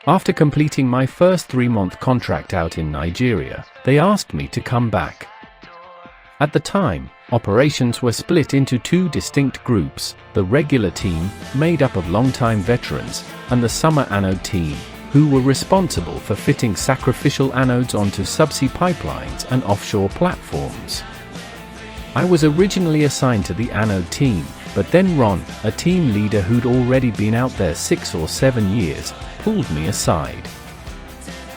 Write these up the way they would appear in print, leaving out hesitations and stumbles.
After completing my first 3-month contract out in Nigeria, they asked me to come back. At the time, operations were split into 2 distinct groups, the regular team, made up of long-time veterans, and the summer anode team, who were responsible for fitting sacrificial anodes onto subsea pipelines and offshore platforms. I was originally assigned to the anode team, but then Ron, a team leader who'd already been out there 6 or 7 years, pulled me aside.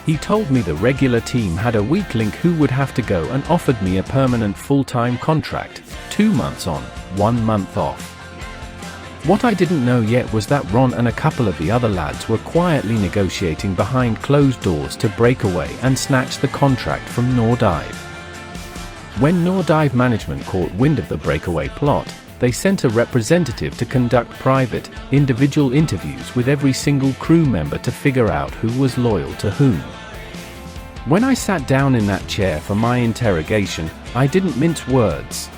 He told me the regular team had a weak link who would have to go and offered me a permanent full-time contract, 2 months on, 1 month off. What I didn't know yet was that Ron and a couple of the other lads were quietly negotiating behind closed doors to break away and snatch the contract from Nordive. When Nordive management caught wind of the breakaway plot, they sent a representative to conduct private, individual interviews with every single crew member to figure out who was loyal to whom. When I sat down in that chair for my interrogation, I didn't mince words.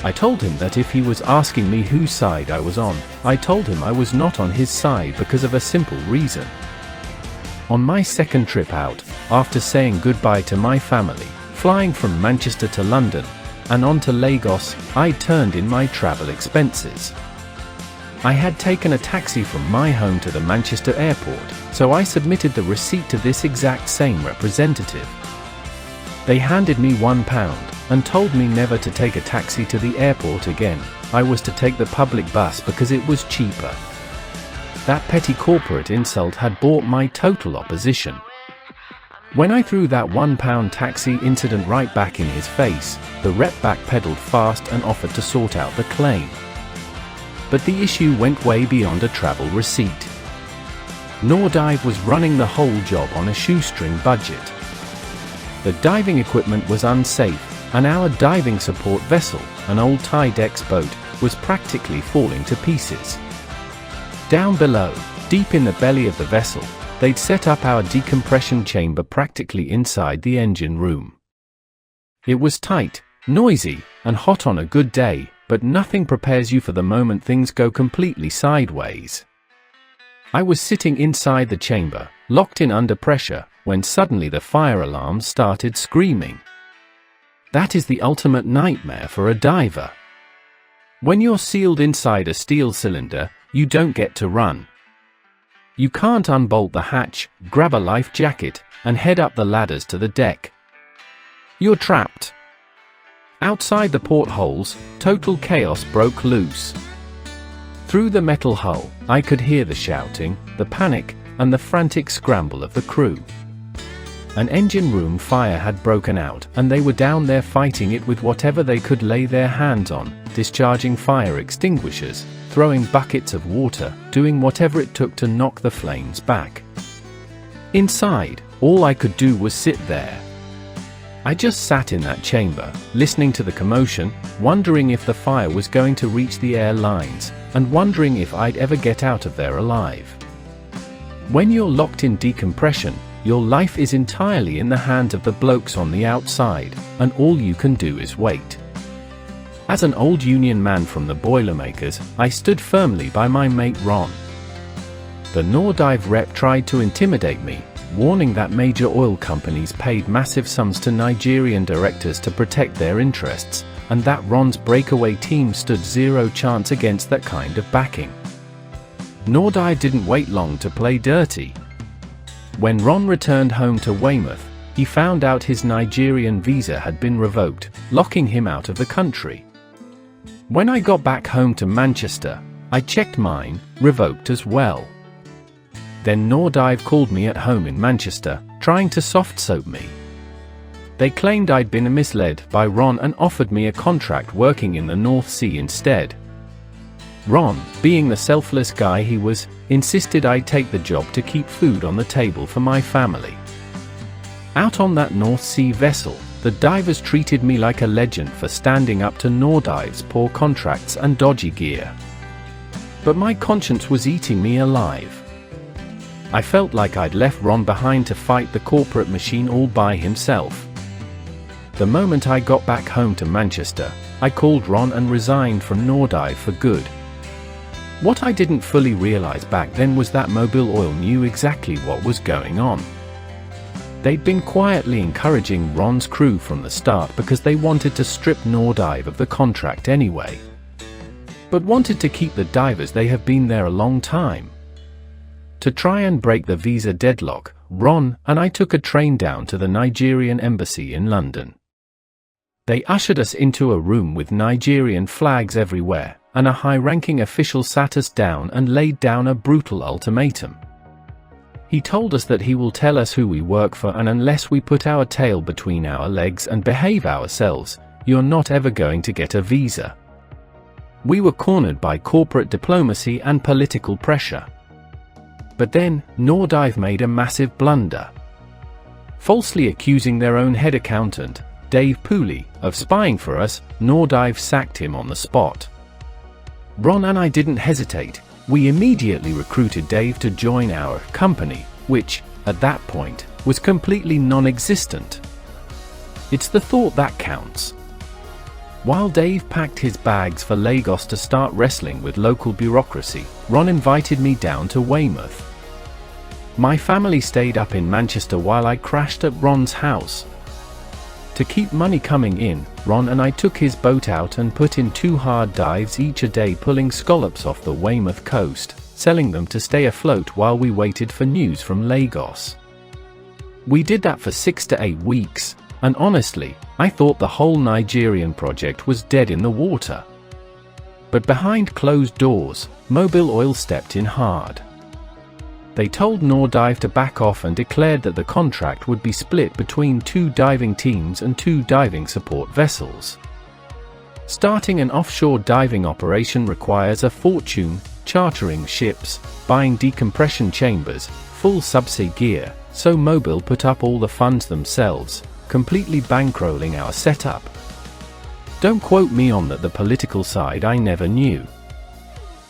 I told him that if he was asking me whose side I was on, I told him I was not on his side because of a simple reason. On my second trip out, after saying goodbye to my family, flying from Manchester to London, and on to Lagos, I turned in my travel expenses. I had taken a taxi from my home to the Manchester airport, so I submitted the receipt to this exact same representative. They handed me £1 and told me never to take a taxi to the airport again. I was to take the public bus because it was cheaper. That petty corporate insult had bought my total opposition. When I threw that £1 taxi incident right back in his face, the rep backpedaled fast and offered to sort out the claim. But the issue went way beyond a travel receipt. Nordive was running the whole job on a shoestring budget. The diving equipment was unsafe, and our diving support vessel, an old Tidex boat, was practically falling to pieces. Down below, deep in the belly of the vessel, they'd set up our decompression chamber practically inside the engine room. It was tight, noisy, and hot on a good day, but nothing prepares you for the moment things go completely sideways. I was sitting inside the chamber, locked in under pressure, when suddenly the fire alarm started screaming. That is the ultimate nightmare for a diver. When you're sealed inside a steel cylinder, you don't get to run. You can't unbolt the hatch, grab a life jacket, and head up the ladders to the deck. You're trapped. Outside the portholes, total chaos broke loose. Through the metal hull, I could hear the shouting, the panic, and the frantic scramble of the crew. An engine room fire had broken out, and they were down there fighting it with whatever they could lay their hands on, discharging fire extinguishers, throwing buckets of water, doing whatever it took to knock the flames back. Inside, all I could do was sit there. I just sat in that chamber, listening to the commotion, wondering if the fire was going to reach the air lines, and wondering if I'd ever get out of there alive. When you're locked in decompression, your life is entirely in the hands of the blokes on the outside, and all you can do is wait. As an old union man from the Boilermakers, I stood firmly by my mate Ron. The Nordive rep tried to intimidate me, warning that major oil companies paid massive sums to Nigerian directors to protect their interests, and that Ron's breakaway team stood zero chance against that kind of backing. Nordive didn't wait long to play dirty. When Ron returned home to Weymouth, he found out his Nigerian visa had been revoked, locking him out of the country. When I got back home to Manchester, I checked mine, revoked as well. Then Nordive called me at home in Manchester, trying to soft-soap me. They claimed I'd been misled by Ron and offered me a contract working in the North Sea instead. Ron, being the selfless guy he was, insisted I take the job to keep food on the table for my family. Out on that North Sea vessel, the divers treated me like a legend for standing up to Nordive's poor contracts and dodgy gear. But my conscience was eating me alive. I felt like I'd left Ron behind to fight the corporate machine all by himself. The moment I got back home to Manchester, I called Ron and resigned from Nordive for good. What I didn't fully realize back then was that Mobil Oil knew exactly what was going on. They'd been quietly encouraging Ron's crew from the start because they wanted to strip Nordive of the contract anyway, but wanted to keep the divers. They have been there a long time. To try and break the visa deadlock, Ron and I took a train down to the Nigerian embassy in London. They ushered us into a room with Nigerian flags everywhere, and a high-ranking official sat us down and laid down a brutal ultimatum. He told us that he will tell us who we work for, and unless we put our tail between our legs and behave ourselves, you're not ever going to get a visa. We were cornered by corporate diplomacy and political pressure. But then, Nordive made a massive blunder. Falsely accusing their own head accountant, Dave Pooley, of spying for us, Nordive sacked him on the spot. Ron and I didn't hesitate. We immediately recruited Dave to join our company, which, at that point, was completely non-existent. It's the thought that counts. While Dave packed his bags for Lagos to start wrestling with local bureaucracy, Ron invited me down to Weymouth. My family stayed up in Manchester while I crashed at Ron's house. To keep money coming in, Ron and I took his boat out and put in 2 hard dives each a day, pulling scallops off the Weymouth coast, selling them to stay afloat while we waited for news from Lagos. We did that for 6 to 8 weeks, and honestly, I thought the whole Nigerian project was dead in the water. But behind closed doors, Mobil Oil stepped in hard. They told Nordive to back off and declared that the contract would be split between 2 diving teams and 2 diving support vessels. Starting an offshore diving operation requires a fortune, chartering ships, buying decompression chambers, full subsea gear, so Mobil put up all the funds themselves, completely bankrolling our setup. Don't quote me on that. The political side I never knew.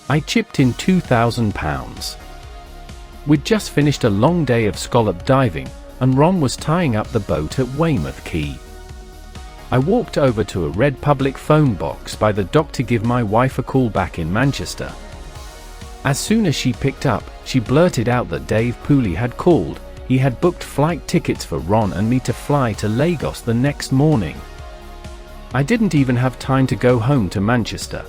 I chipped in £2,000. We'd just finished a long day of scallop diving, and Ron was tying up the boat at Weymouth Quay. I walked over to a red public phone box by the dock to give my wife a call back in Manchester. As soon as she picked up, she blurted out that Dave Pooley had called. He had booked flight tickets for Ron and me to fly to Lagos the next morning. I didn't even have time to go home to Manchester.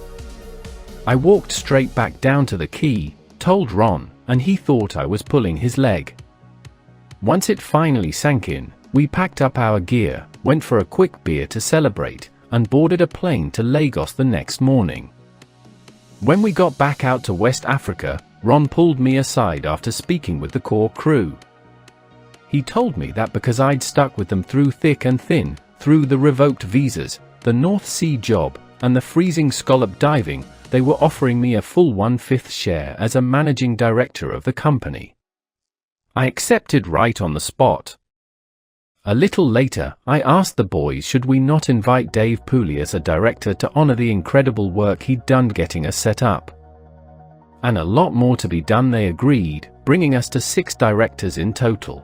I walked straight back down to the quay, told Ron, and he thought I was pulling his leg. Once it finally sank in, we packed up our gear, went for a quick beer to celebrate, and boarded a plane to Lagos the next morning. When we got back out to West Africa, Ron pulled me aside after speaking with the core crew. He told me that because I'd stuck with them through thick and thin, through the revoked visas, the North Sea job, and the freezing scallop diving, they were offering me a full 1/5 share as a managing director of the company. I accepted right on the spot. A little later, I asked the boys should we not invite Dave Pooley as a director to honor the incredible work he'd done getting us set up. And a lot more to be done. They agreed, bringing us to 6 directors in total.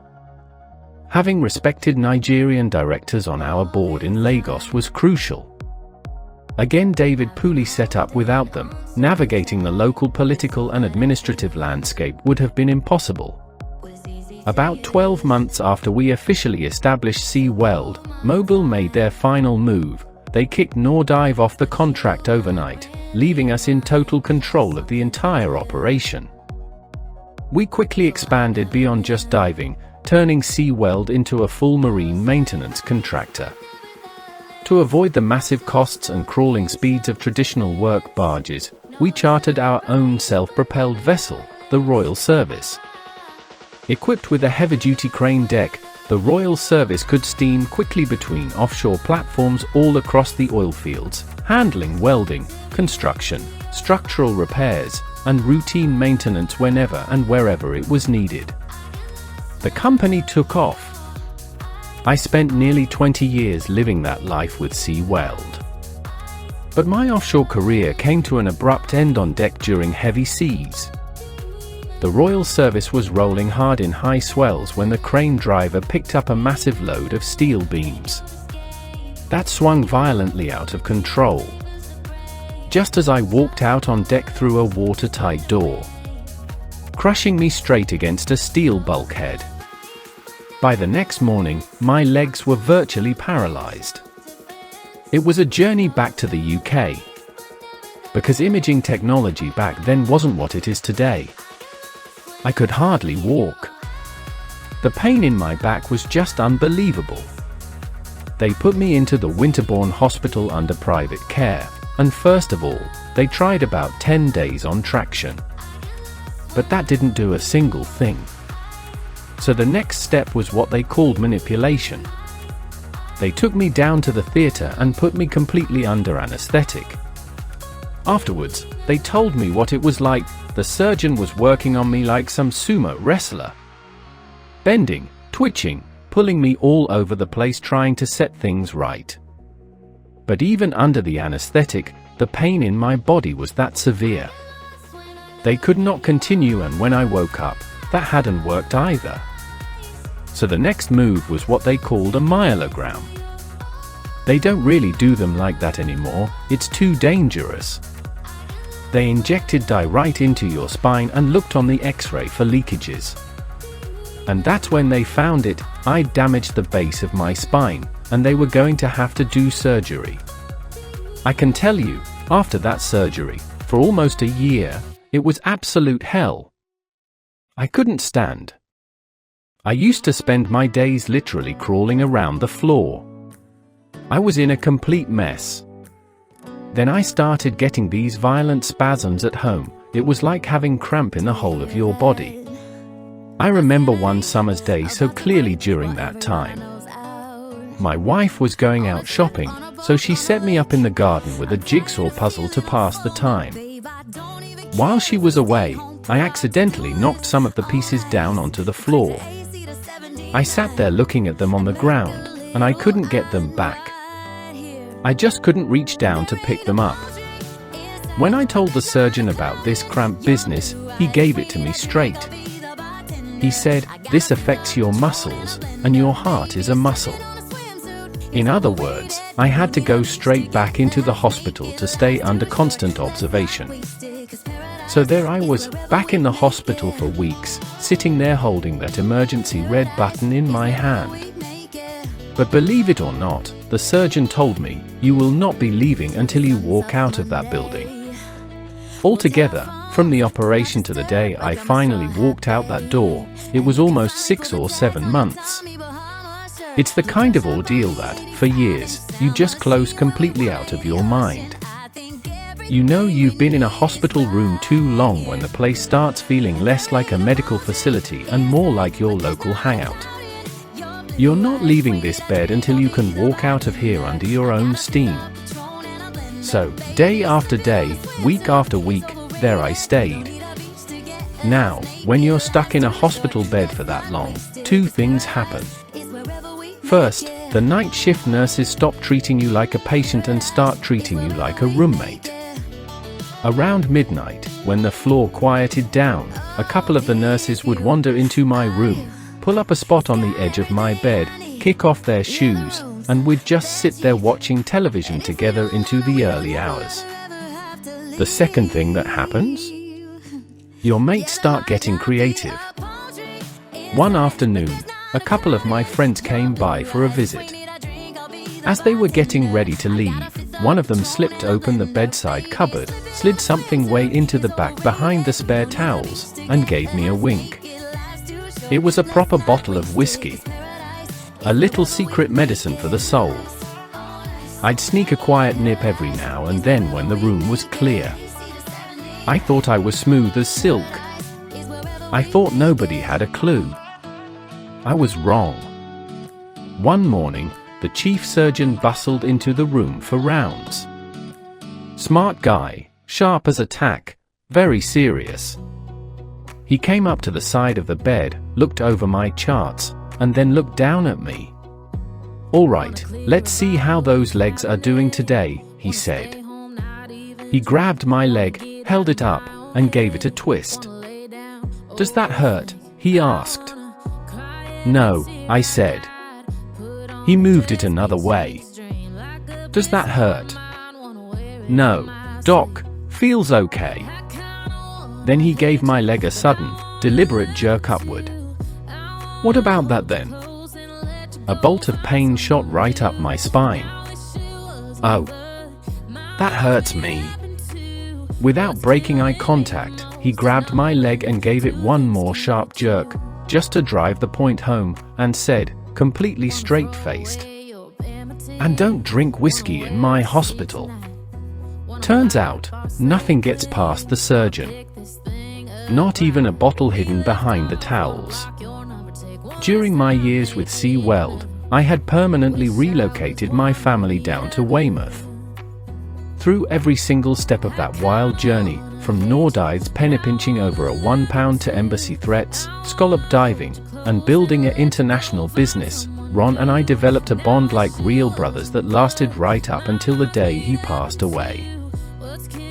Having respected Nigerian directors on our board in Lagos was crucial. Again, David Pooley set up without them. Navigating the local political and administrative landscape would have been impossible. About 12 months after we officially established Sea Weld, Mobil made their final move. They kicked Nordive off the contract overnight, leaving us in total control of the entire operation. We quickly expanded beyond just diving, turning Sea Weld into a full marine maintenance contractor. To avoid the massive costs and crawling speeds of traditional work barges, we chartered our own self-propelled vessel, the Royal Service. Equipped with a heavy-duty crane deck, the Royal Service could steam quickly between offshore platforms all across the oil fields, handling welding, construction, structural repairs, and routine maintenance whenever and wherever it was needed. The company took off. I spent nearly 20 years living that life with Sea Weld. But my offshore career came to an abrupt end on deck during heavy seas. The Royal Service was rolling hard in high swells when the crane driver picked up a massive load of steel beams. That swung violently out of control. just as I walked out on deck through a watertight door, crushing me straight against a steel bulkhead. By the next morning, my legs were virtually paralyzed. It was a journey back to the UK, because imaging technology back then wasn't what it is today. I could hardly walk. The pain in my back was just unbelievable. They put me into the Winterbourne Hospital under private care, and first of all, they tried about 10 days on traction. But that didn't do a single thing. So the next step was what they called manipulation. They took me down to the theatre and put me completely under anesthetic. Afterwards, they told me what it was like. The surgeon was working on me like some sumo wrestler. Bending, twitching, pulling me all over the place trying to set things right. But even under the anesthetic, the pain in my body was that severe. They could not continue, and when I woke up, that hadn't worked either. So the next move was what they called a myelogram. They don't really do them like that anymore, it's too dangerous. They injected dye right into your spine and looked on the X-ray for leakages. And that's when they found it. I'd damaged the base of my spine, and they were going to have to do surgery. I can tell you, after that surgery, for almost a year, it was absolute hell. I couldn't stand. I used to spend my days literally crawling around the floor. I was in a complete mess. Then I started getting these violent spasms at home. It was like having cramp in the whole of your body. I remember one summer's day so clearly during that time. My wife was going out shopping, so she set me up in the garden with a jigsaw puzzle to pass the time. While she was away, I accidentally knocked some of the pieces down onto the floor. I sat there looking at them on the ground, and I couldn't get them back. I just couldn't reach down to pick them up. When I told the surgeon about this cramp business, he gave it to me straight. He said, "This affects your muscles, and your heart is a muscle." In other words, I had to go straight back into the hospital to stay under constant observation. So there I was, back in the hospital for weeks, sitting there holding that emergency red button in my hand. But believe it or not, the surgeon told me, "You will not be leaving until you walk out of that building." Altogether, from the operation to the day I finally walked out that door, it was almost 6 or 7 months. It's the kind of ordeal that, for years, you just close completely out of your mind. You know you've been in a hospital room too long when the place starts feeling less like a medical facility and more like your local hangout. You're not leaving this bed until you can walk out of here under your own steam. So, day after day, week after week, there I stayed. Now, when you're stuck in a hospital bed for that long, 2 things happen. First, the night shift nurses stop treating you like a patient and start treating you like a roommate. Around midnight, when the floor quieted down, a couple of the nurses would wander into my room, pull up a spot on the edge of my bed, kick off their shoes, and we'd just sit there watching television together into the early hours. The second thing that happens? Your mates start getting creative. One afternoon, a couple of my friends came by for a visit. As they were getting ready to leave, one of them slipped open the bedside cupboard, slid something way into the back behind the spare towels, and gave me a wink. It was a proper bottle of whiskey. A little secret medicine for the soul. I'd sneak a quiet nip every now and then when the room was clear. I thought I was smooth as silk. I thought nobody had a clue. I was wrong. One morning, the chief surgeon bustled into the room for rounds. Smart guy, sharp as a tack, very serious. He came up to the side of the bed, looked over my charts, and then looked down at me. "All right, let's see how those legs are doing today," he said. He grabbed my leg, held it up, and gave it a twist. "Does that hurt?" he asked. "No," I said. He moved it another way. "Does that hurt?" "No." "Doc, feels okay." Then he gave my leg a sudden, deliberate jerk upward. "What about that then?" A bolt of pain shot right up my spine. "Oh, that hurts me." Without breaking eye contact, he grabbed my leg and gave it one more sharp jerk, just to drive the point home, and said, completely straight-faced, "And don't drink whiskey in my hospital." Turns out, nothing gets past the surgeon. Not even a bottle hidden behind the towels. During my years with Sea Weld, I had permanently relocated my family down to Weymouth. Through every single step of that wild journey, from Nordides penny-pinching over a £1 to embassy threats, scallop diving, and building an international business, Ron and I developed a bond like real brothers that lasted right up until the day he passed away.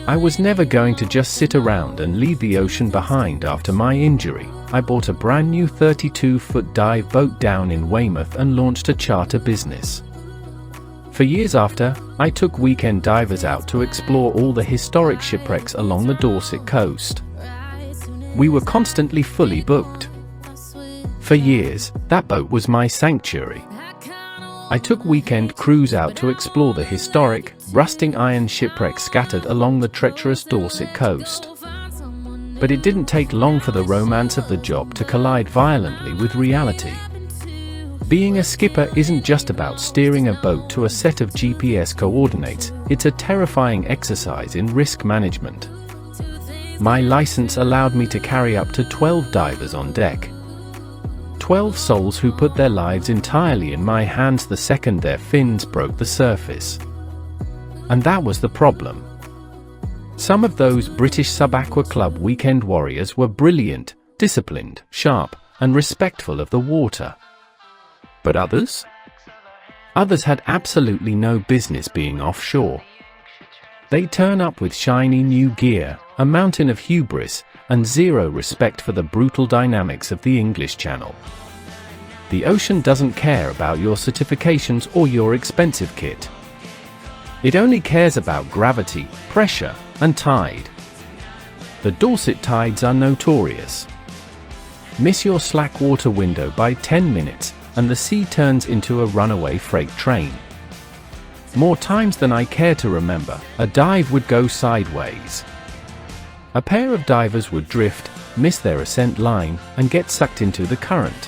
I was never going to just sit around and leave the ocean behind after my injury. I bought a brand new 32-foot dive boat down in Weymouth and launched a charter business. For years after, I took weekend divers out to explore all the historic shipwrecks along the Dorset coast. We were constantly fully booked. For years, that boat was my sanctuary. I took weekend crews out to explore the historic, rusting iron shipwrecks scattered along the treacherous Dorset coast. But it didn't take long for the romance of the job to collide violently with reality. Being a skipper isn't just about steering a boat to a set of GPS coordinates, it's a terrifying exercise in risk management. My license allowed me to carry up to 12 divers on deck. 12 souls who put their lives entirely in my hands the second their fins broke the surface. And that was the problem. Some of those British Sub-Aqua Club weekend warriors were brilliant, disciplined, sharp, and respectful of the water. But others? Others had absolutely no business being offshore. They turn up with shiny new gear, a mountain of hubris, and zero respect for the brutal dynamics of the English Channel. The ocean doesn't care about your certifications or your expensive kit. It only cares about gravity, pressure, and tide. The Dorset tides are notorious. Miss your slack water window by 10 minutes, and the sea turns into a runaway freight train. More times than I care to remember, a dive would go sideways. A pair of divers would drift, miss their ascent line, and get sucked into the current.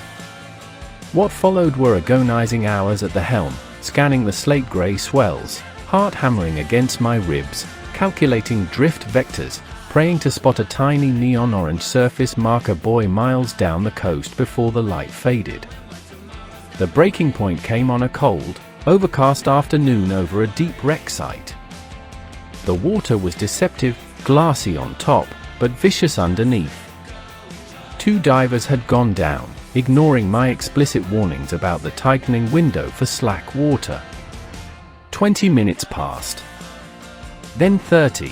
What followed were agonizing hours at the helm, scanning the slate-grey swells, heart hammering against my ribs, calculating drift vectors, praying to spot a tiny neon-orange surface marker buoy miles down the coast before the light faded. The breaking point came on a cold, overcast afternoon over a deep wreck site. The water was deceptive, glassy on top, but vicious underneath. 2 divers had gone down, ignoring my explicit warnings about the tightening window for slack water. 20 minutes passed. Then 30.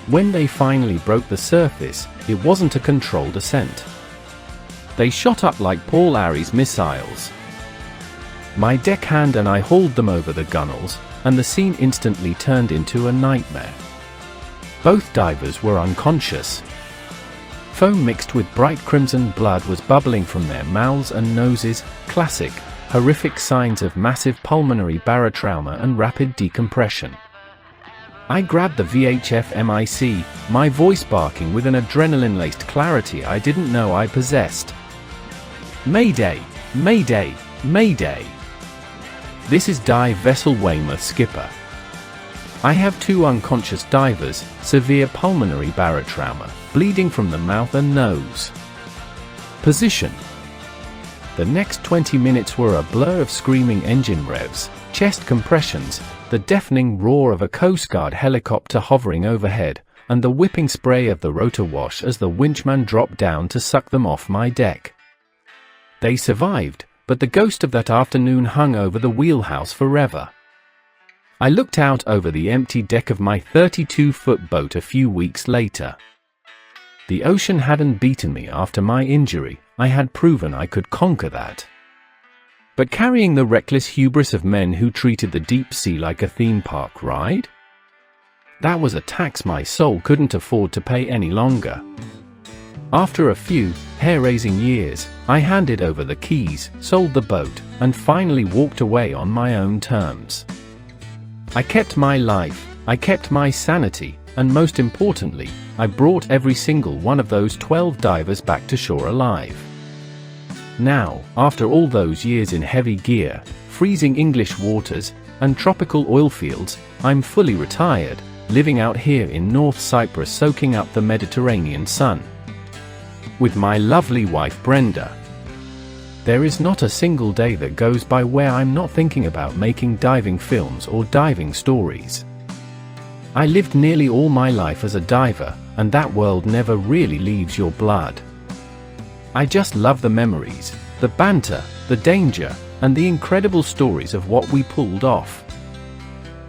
When they finally broke the surface, it wasn't a controlled ascent. They shot up like Paul Arrey's missiles. My deckhand and I hauled them over the gunwales, and the scene instantly turned into a nightmare. Both divers were unconscious. Foam mixed with bright crimson blood was bubbling from their mouths and noses, classic, horrific signs of massive pulmonary barotrauma and rapid decompression. I grabbed the VHF MIC, my voice barking with an adrenaline-laced clarity I didn't know I possessed. Mayday! Mayday! Mayday! This is Dive Vessel Weymouth skipper. I have 2 unconscious divers, severe pulmonary barotrauma, bleeding from the mouth and nose. Position. The next 20 minutes were a blur of screaming engine revs, chest compressions, the deafening roar of a Coast Guard helicopter hovering overhead, and the whipping spray of the rotor wash as the winchman dropped down to suck them off my deck. They survived, but the ghost of that afternoon hung over the wheelhouse forever. I looked out over the empty deck of my 32-foot boat a few weeks later. The ocean hadn't beaten me after my injury, I had proven I could conquer that. But carrying the reckless hubris of men who treated the deep sea like a theme park ride? That was a tax my soul couldn't afford to pay any longer. After a few hair-raising years, I handed over the keys, sold the boat, and finally walked away on my own terms. I kept my life, I kept my sanity, and most importantly, I brought every single one of those 12 divers back to shore alive. Now, after all those years in heavy gear, freezing English waters, and tropical oil fields, I'm fully retired, living out here in North Cyprus soaking up the Mediterranean sun with my lovely wife Brenda. There is not a single day that goes by where I'm not thinking about making diving films or diving stories. I lived nearly all my life as a diver, and that world never really leaves your blood. I just love the memories, the banter, the danger, and the incredible stories of what we pulled off.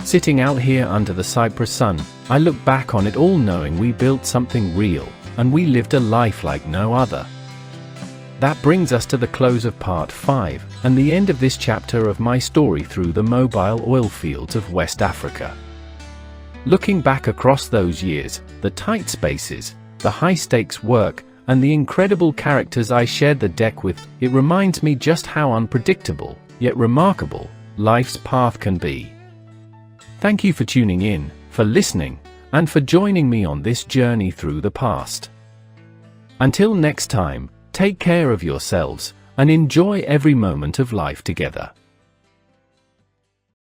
Sitting out here under the Cyprus sun, I look back on it all knowing we built something real, and we lived a life like no other. That brings us to the close of part 5, and the end of this chapter of my story through the mobile oil fields of West Africa. Looking back across those years, the tight spaces, the high-stakes work, and the incredible characters I shared the deck with, it reminds me just how unpredictable, yet remarkable, life's path can be. Thank you for tuning in, for listening, and for joining me on this journey through the past. Until next time, take care of yourselves, and enjoy every moment of life together.